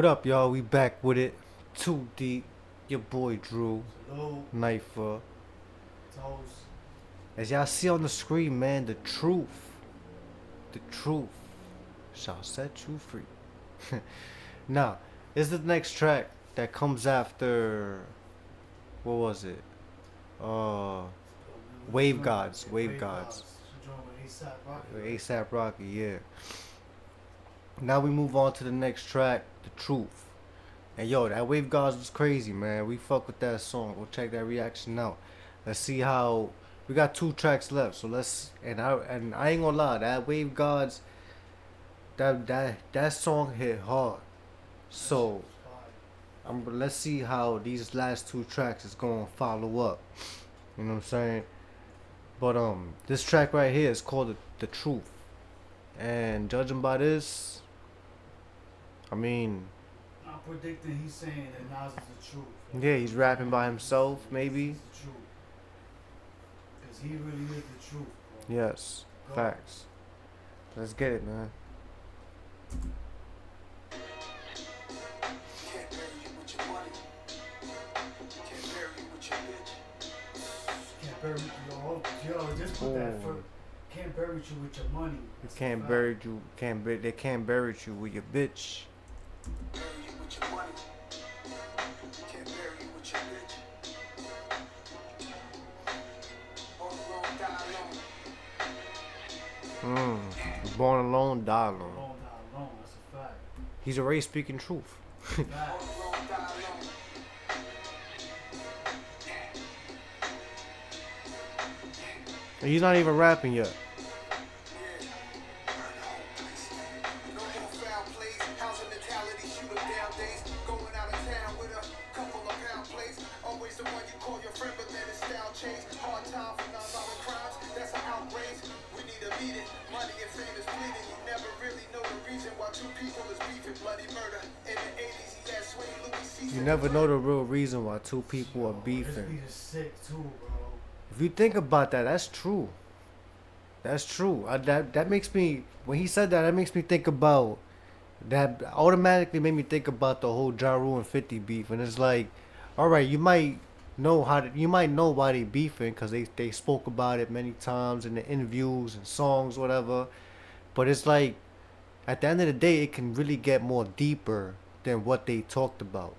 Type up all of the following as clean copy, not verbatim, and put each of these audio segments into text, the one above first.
What up, y'all? We back with it. Too deep. Your boy Drew. Salute, Knifer. toast. As y'all see on the screen, man, the truth. The truth shall set you free. Now, this is the next track that comes after. What was it? Uh, Wave Gods. Wave Gods. She joined with ASAP Rocky. ASAP Rocky, yeah. Now we move on to the next track, The Truth. And yo, that Wave Gods was crazy, man. We fuck with that song. Go check that reaction out. Let's see how we got 2 tracks left. So let's and I ain't gonna lie, that Wave Gods that song hit hard. So let's see how these last 2 tracks is gonna follow up. You know what I'm saying? But this track right here is called The Truth. And judging by this, I mean, I'm predicting he's saying that Nas is the truth. yeah, he's rapping by himself, maybe. He's the truth. Because he really is the truth, bro. Yes, Go. facts. Let's get it, man. Can't bury you with your money. Can't bury you with your bitch. Can't bury yo, just put that for can't bury you with your money. You That's can't a bury fact. you. They can't bury you with your bitch. Bury you with your money. Can't bury you with your bitch. On the road, die alone. Born alone, die alone. Alone, not alone. That's a fact. He's already speaking truth. Fact. On the road, die alone. And he's not even rapping yet. No more foul plays, housing mentality, shoot 'em down days. Going out of town with a couple of pound plays. Always the one you call your friend, but then his style change. Hard time for non-violent crimes, that's an outrage. We need a meeting, money and fame is bleeding. You never really know the reason why 2 people is beefing. Bloody murder. In the 80s, he had Sway Louis Caesar. You never know the real reason why 2 people are This beefing. beat is sick too, bro. If you think about that, that's true. That's true. That makes me, when he said that makes me think about, that automatically made me think about the whole Ja Rule and 50 beef. And it's like, all right, you might know why they beefing, because they spoke about it many times in the interviews and songs, whatever. But it's like, at the end of the day, it can really get more deeper than what they talked about.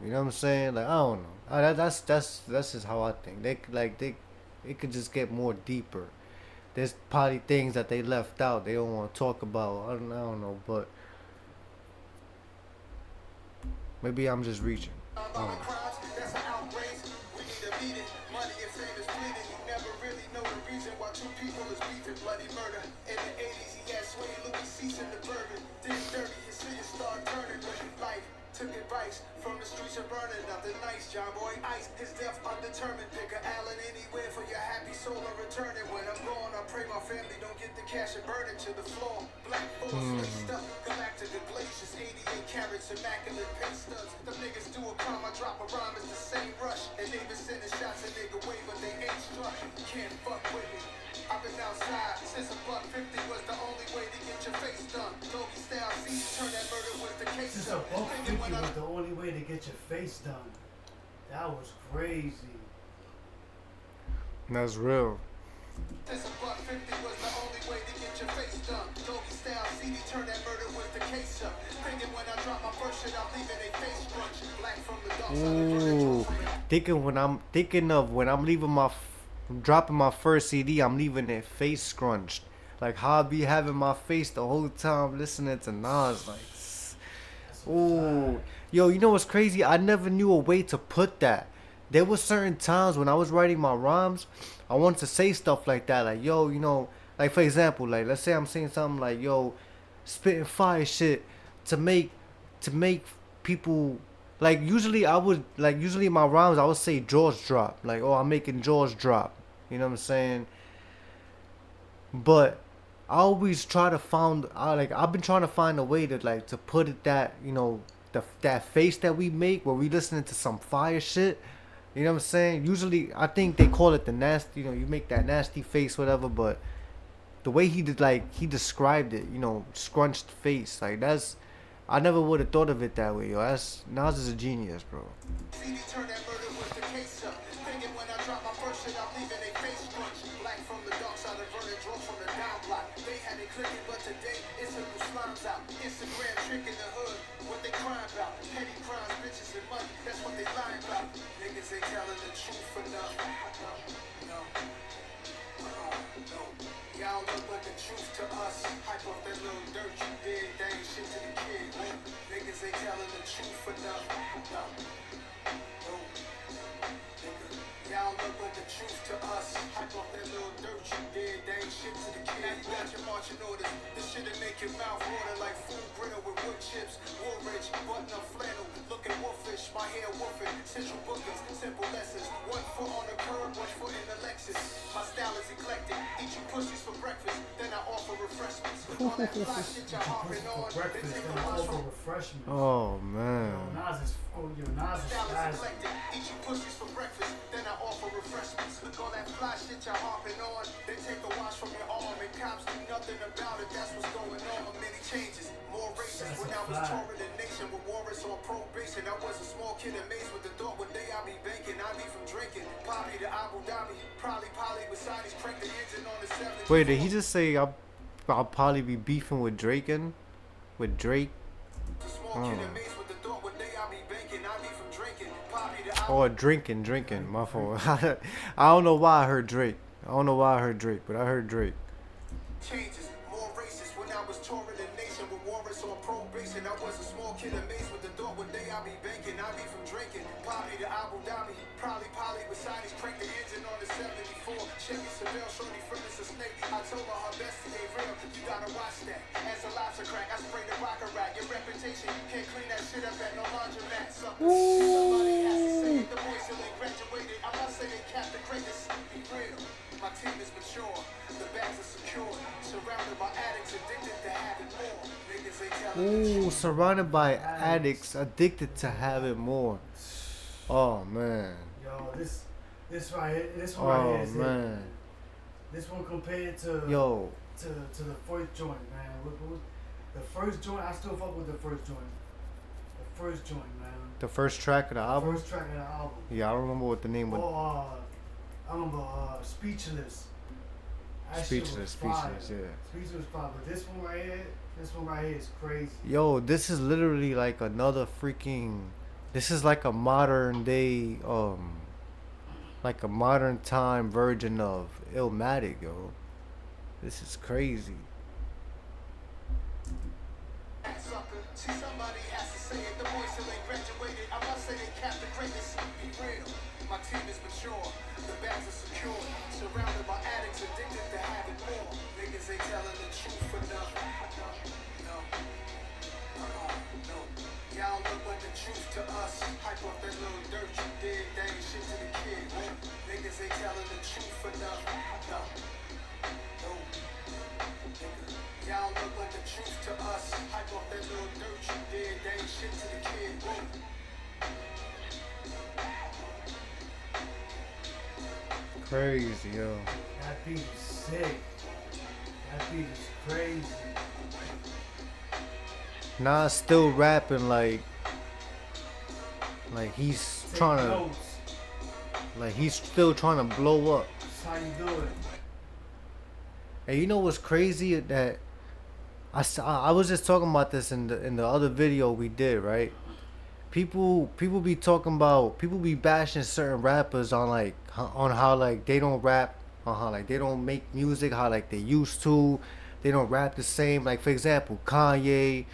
You know what I'm saying? Like, I don't know. That's just how I think. It could just get more deeper. There's probably things that they left out they don't want to talk about. I don't know, but maybe I'm just reaching. I don't know. That's an outrage. We need a meeting. Money and fame is bleeding. You never really know the reason why 2 people is beefing. Bloody murder. In the 80s, he had Sway Louis Caesar the bourbon. Did dirty, his city started turning. Living life. Took advice from the streets of burning. Nothing nice, John Boy. Ice, his death undetermined. Pick a Allen anywhere for your happy soul of returning. When I'm gone, I pray my family don't get the cash and burn it to the floor. Black bullets laced up, galactic glaciers, 88 carats, immaculate pay stubs. Them niggas do a crime, I drop a rhyme, it's the same rush. And they been sending shots a nigga way, but they ain't struck. Can't fuck with me. I've been outside since a $1.50 was the only way to get your face done. Doggy style, see, turn that murder with the case This is a up. buck Thinking 50 when I was the only way to get your face done. That was crazy. That's real. This a $1.50 was the only way to get your face done. Doggy style, CD, turn that murder with the case up. Thinking when I drop my first shit, I'm leaving a face crunch. Black from the dark side. Thinking of when I'm leaving dropping my first CD, I'm leaving it face scrunched. Like how I be having my face the whole time listening to Nas. Like, ooh, yo, you know what's crazy? I never knew a way to put that. There was certain times when I was writing my rhymes, I wanted to say stuff like that, like yo, like for example, like let's say I'm saying something like yo, spitting fire shit to make people. Like usually in my rhymes I would say jaws drop, like oh I'm making jaws drop, you know what I'm saying? But I always try to I've been trying to find a way to put it that that face that we make where we listening to some fire shit, you know what I'm saying? Usually I think they call it the nasty, you make that nasty face whatever, but the way he described it, scrunched face, like I never would have thought of it that way, yo. That's Nas is a genius, bro. CD turn that murder with the case up. Thinking when I drop my first shit, I'm leaving a face crunch. Black from the dark side, averted drugs from the down block. They had it clicking, but today it's a new slimes out. Instagram trick in the hood, what they crying about. Petty crimes, bitches and money, that's what they lying about. Niggas ain't telling the truth enough. No. No. Y'all look like the truth to us. Hype up that little dirt you did, that ain't shit to the kid. Niggas ain't telling the truth enough. No. Y'all look like the truth to us. Hype up that little dirt you did, that ain't shit to the kid. Now you got your marching orders. This shit'll make your mouth water like food griddle with wood chips. Wool rich, button up flannel, looking wolfish. My hair woofing, central bookings, simple lessons. 1 foot on the curb, 1 foot in the Lexus. My style is eclectic. Eat you pussies for breakfast, then I offer refreshments. All that fly shit y'all hopping on. Breakfast, They take then a watch over from refreshment. Oh man. Nas is, Nas is style is fast. eclectic. Eat you pussies for breakfast, then I offer refreshments. Look all that fly shit y'all hopping on. They take a watch from your arm and cops do nothing about it. That's what's going on. Many changes, more racist. When I was touring the nation with warrants on probation, I was a small kid amazed with the thought one day I'll be banking. I be from drinking, Poppy to Abu Dhabi, probably beside his crank the engine on the 70. Wait, did he just say I'll probably be beefing with Drake and with Drake? A small kid amazed with the thought one day I'll be banking. I be from drinking, Poppy to Abu Or drinking. My fault. I don't know why I heard Drake. But I heard Drake. changes, more racist. When I was touring the nation with warrants on probation, I was a small kid amazed with the thought one day I'll be banking. I be from drinking, Poppy to Abu Dhabi, probably beside his crank the engine on the 74. Chevy Seville, shorty friend is a snake. I told her her bestie ain't real, you gotta watch that. As a lobster crack, I sprayed the rocker rack. Your reputation, you can't clean that shit up at no laundromat, sucker. Somebody has to say it, the boys still ain't graduated. I'm not saying cap the greatest, be real. My team is mature, the bags are secure. Surrounded by addicts addicted to having more. Niggas ain't telling Ooh, surrounded by addicts addicted to having more. Oh man. Yo, this right here, this one right here Oh is it. man. This one compared to Yo. to the first joint, man. The first joint, I still fuck with the first joint. The first joint, man. The first track of the album. First track of the album. Yeah, I don't remember what the name was. Oh, I remember Speechless. That shit was fire. Speechless, yeah. Speechless fire, but this one right here is crazy. Yo, this is literally like another freaking. This is like a modern day, like a modern time version of Illmatic, yo. This is crazy. that sucker. See, somebody has to say it. The boys still ain't graduated. I must say they cap the greatest. Be real. My team is mature. The bags are secure. Surrounded by addicts addicted to having more. Niggas ain't telling the truth enough. No. No. Y'all look like the truth to us. Hype up that little dirt you did. That ain't shit to the kid. Niggas ain't telling the truth enough. No. Y'all look like the truth to us. Hype up that little dirt you did. That ain't shit to the kid. Crazy, yo. That beat is sick. That beat is crazy. Nas still rapping like he's Take trying to, notes. like he's still trying to blow up. That's how you do it. And you know what's crazy that I was just talking about this in the other video we did, right? People be talking about, people be bashing certain rappers on like on how like they don't rap, on how like they don't make music how like they used to. They don't rap the same. Like for example, Kanye.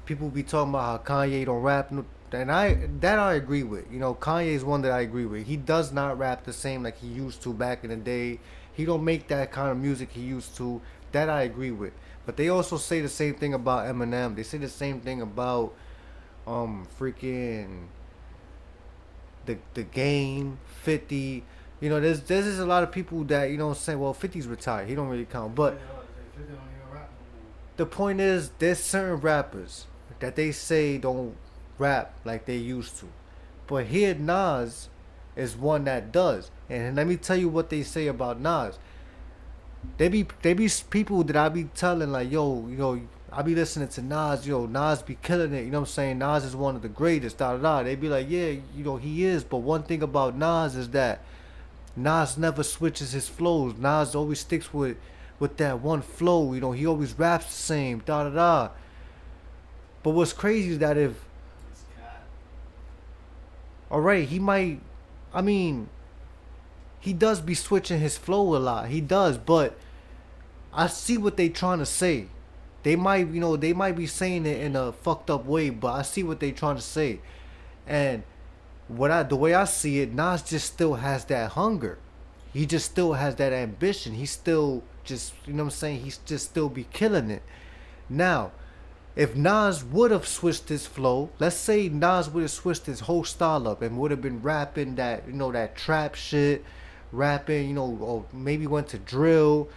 People be talking about how Kanye don't rap, and I agree with. You know, Kanye is one that I agree with. He does not rap the same like he used to back in the day. He don't make that kind of music he used to. That I agree with. But they also say the same thing about Eminem. They say the same thing about freaking the Game, 50. You know, there's just a lot of people that, you know, say, well, 50's retired. He don't really count. But They don't even rap no more. the point is, there's certain rappers that they say don't rap like they used to. But here Nas is one that does. And let me tell you what they say about Nas. They be people that I be telling like, yo, you know, I be listening to Nas, Nas be killing it, you know what I'm saying? Nas is one of the greatest, da da da. They be like, yeah, he is, but one thing about Nas is that Nas never switches his flows. Nas always sticks with that one flow, he always raps the same, da da da. But what's crazy is that if, This cat. alright, he might, I mean, he does be switching his flow a lot. He does, but I see what they trying to say. They might, they might be saying it in a fucked up way, but I see what they trying to say. And the way I see it, Nas just still has that hunger. He just still has that ambition. He still just, you know what I'm saying? He's just still be killing it. Now, if Nas would have switched his flow, let's say Nas would have switched his whole style up and would have been rapping that, that trap shit, rapping, or maybe went to drill,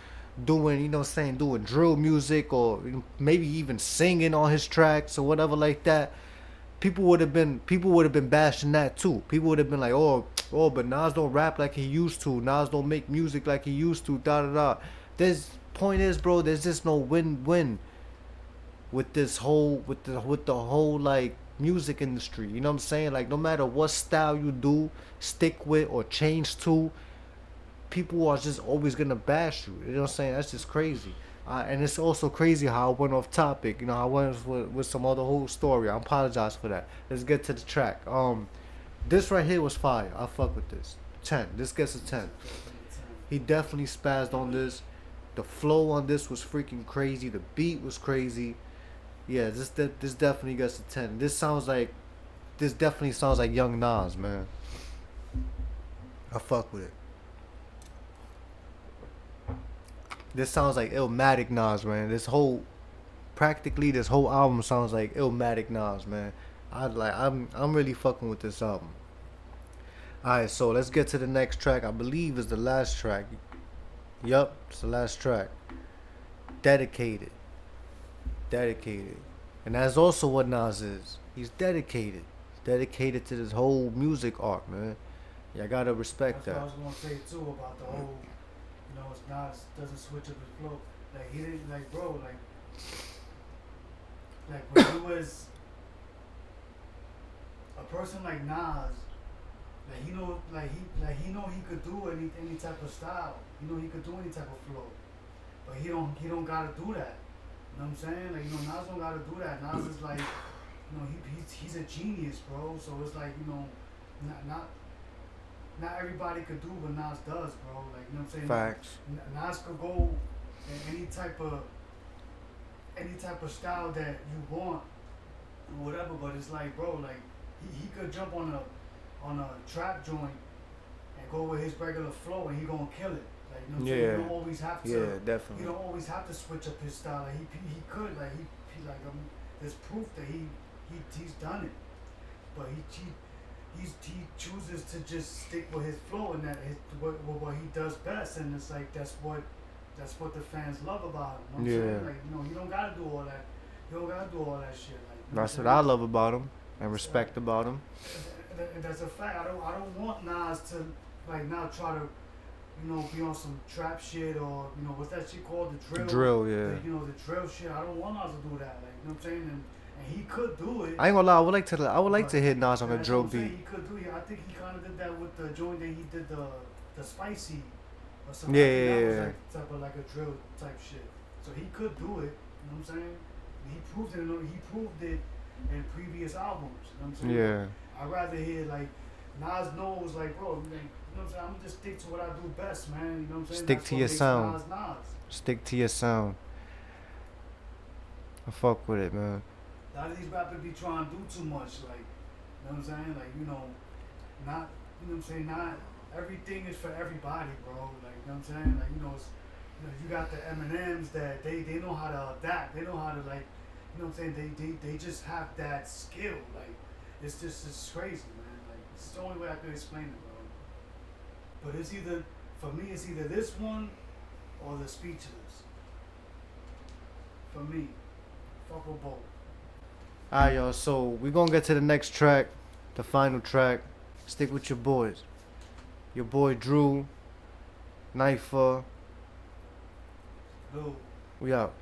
doing, doing drill music, or maybe even singing on his tracks or whatever like that. People would have been bashing that too. People would have been like, but Nas don't rap like he used to. Nas don't make music like he used to. Da da da. Point is, bro, there's just no win-win with this whole with the whole like music industry. You know what I'm saying? Like no matter what style you do, stick with or change to, people are just always gonna bash you. You know what I'm saying? That's just crazy. And it's also crazy how I went off topic. I went with some other whole story. I apologize for that. Let's get to the track. This right here was fire. I fuck with this. 10. This gets a 10. He definitely spazzed on this. The flow on this was freaking crazy. The beat was crazy. Yeah, this definitely gets a 10. This definitely sounds like Young Nas, man. I fuck with it. This sounds like Illmatic Nas, man. This whole album sounds like Illmatic Nas, man. I'm really fucking with this album. Alright, so let's get to the next track. I believe is the last track. Yup, it's the last track. Dedicated. And that's also what Nas is. He's dedicated. Dedicated to this whole music art, man. Yeah, I gotta respect That's that. that. what I was gonna say too about the whole, it's Nas doesn't switch up his flow. Like he didn't, like bro, like when he was a person like Nas, like he know, he could do any type of style. He could do any type of flow, but he don't gotta do that. You know what I'm saying? Like Nas don't gotta do that. Nas is like, he's a genius, bro. So it's like not everybody could do what Nas does, bro. Like you know what I'm saying? Facts. Nas could go in any type of style that you want or whatever, but it's like, bro, like he could jump on a trap joint and go with his regular flow and he gonna kill it. Like you know what I'm saying? You don't always have to. Yeah, definitely. You don't always have to switch up his style. Like he could, like he like there's proof that he's done it, but he chooses to just stick with his flow and what he does best, and it's like that's what the fans love about him. You know what I'm saying? Like you don't gotta do all that. You don't gotta do all that shit. Like That's what I love about him and respect about him. And that's a fact. I don't want Nas to like now try to be on some trap shit or what's that shit called, the drill. Drill, yeah. The drill shit. I don't want Nas to do that. Like you know what I'm saying? And he could do it. I ain't gonna lie. I would like to hit Nas on a drill beat. He could do it. I think he kind of did that with the joint that he did the spicy or something. Yeah, that was yeah. like type of like a drill type shit. So he could do it. You know what I'm saying? He proved it. He proved it in previous albums. You know what I'm saying? Yeah. I'd rather hear like Nas knows like, bro, like, you know what I'm saying? I'm gonna just stick to what I do best, man. You know what I'm saying? Stick That's to what your makes sound. Nas. Stick to your sound. I fuck with it, man. A lot of these rappers be trying to do too much, like, you know what I'm saying? Like, not, you know what I'm saying? Not everything is for everybody, bro. Like, you know what I'm saying? Like, it's, you got the Eminems that they know how to adapt. They know how to, like, you know what I'm saying? They just have that skill. Like, it's crazy, man. Like, it's the only way I can explain it, bro. But for me, it's either this one or the Speechless. For me, fuck with both. Alright, y'all. So we're gonna get to the next track, the final track. Stick with your boys. Your boy Drew, Knifer. Lou. We out.